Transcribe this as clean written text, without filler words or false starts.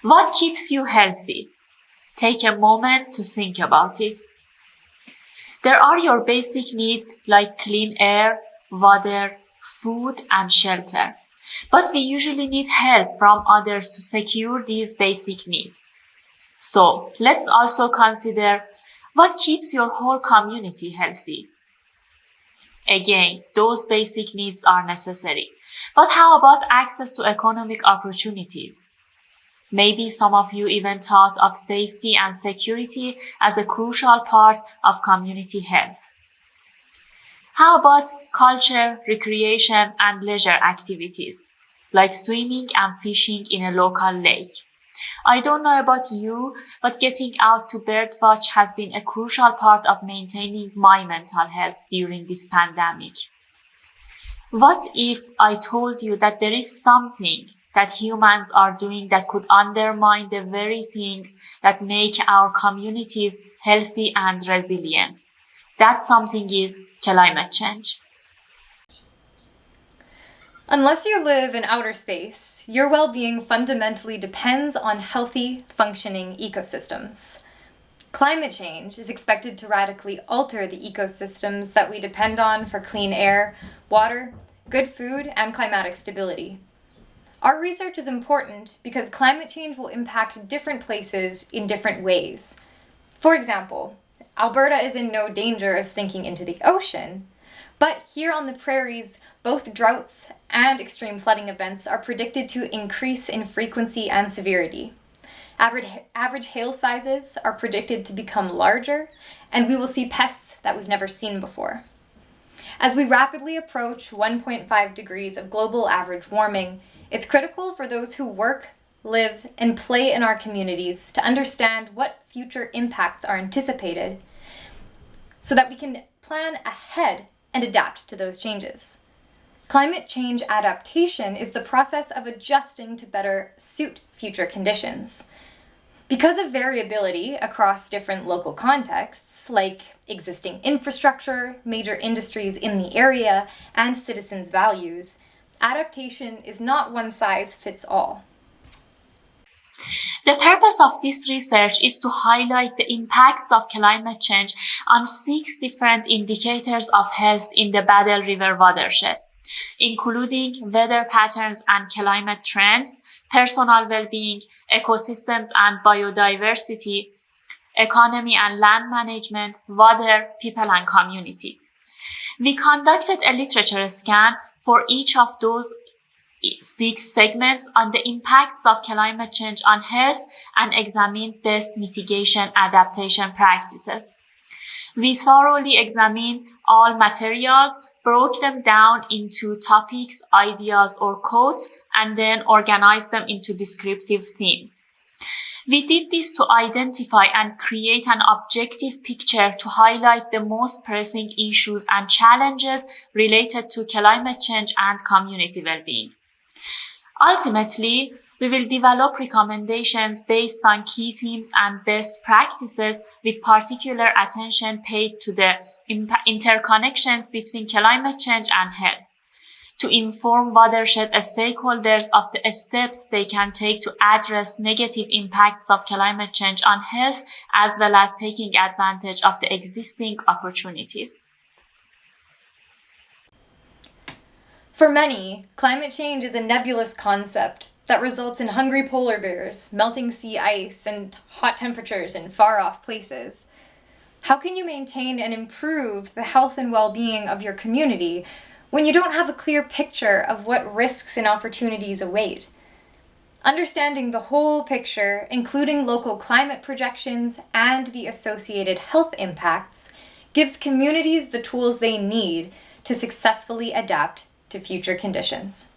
What keeps you healthy? Take a moment to think about it. There are your basic needs like clean air, water, food, and shelter. But we usually need help from others to secure these basic needs. So let's also consider what keeps your whole community healthy. Again, those basic needs are necessary. But how about access to economic opportunities? Maybe some of you even thought of safety and security as a crucial part of community health. How about culture, recreation, and leisure activities, like swimming and fishing in a local lake? I don't know about you, but getting out to birdwatch has been a crucial part of maintaining my mental health during this pandemic. What if I told you that there is something that humans are doing that could undermine the very things that make our communities healthy and resilient? That something is climate change. Unless you live in outer space, your well-being fundamentally depends on healthy, functioning ecosystems. Climate change is expected to radically alter the ecosystems that we depend on for clean air, water, good food, and climatic stability. Our research is important because climate change will impact different places in different ways. For example, Alberta is in no danger of sinking into the ocean, but here on the prairies, both droughts and extreme flooding events are predicted to increase in frequency and severity. Average hail sizes are predicted to become larger, and we will see pests that we've never seen before. As we rapidly approach 1.5 degrees of global average warming, it's critical for those who work, live, and play in our communities to understand what future impacts are anticipated so that we can plan ahead and adapt to those changes. Climate change adaptation is the process of adjusting to better suit future conditions. Because of variability across different local contexts, like existing infrastructure, major industries in the area, and citizens' values, adaptation is not one size fits all. The purpose of this research is to highlight the impacts of climate change on 6 different indicators of health in the Battle River Watershed, including weather patterns and climate trends, personal well-being, ecosystems and biodiversity, economy and land management, water, people and community. We conducted a literature scan for each of those 6 segments on the impacts of climate change on health and examined best mitigation adaptation practices. We thoroughly examined all materials, broke them down into topics, ideas, or quotes, and then organized them into descriptive themes. We did this to identify and create an objective picture to highlight the most pressing issues and challenges related to climate change and community well-being. Ultimately, we will develop recommendations based on key themes and best practices with particular attention paid to the interconnections between climate change and health, to inform watershed stakeholders of the steps they can take to address negative impacts of climate change on health, as well as taking advantage of the existing opportunities. For many, climate change is a nebulous concept that results in hungry polar bears, melting sea ice, and hot temperatures in far-off places. How can you maintain and improve the health and well-being of your community when you don't have a clear picture of what risks and opportunities await? Understanding the whole picture, including local climate projections and the associated health impacts, gives communities the tools they need to successfully adapt to future conditions.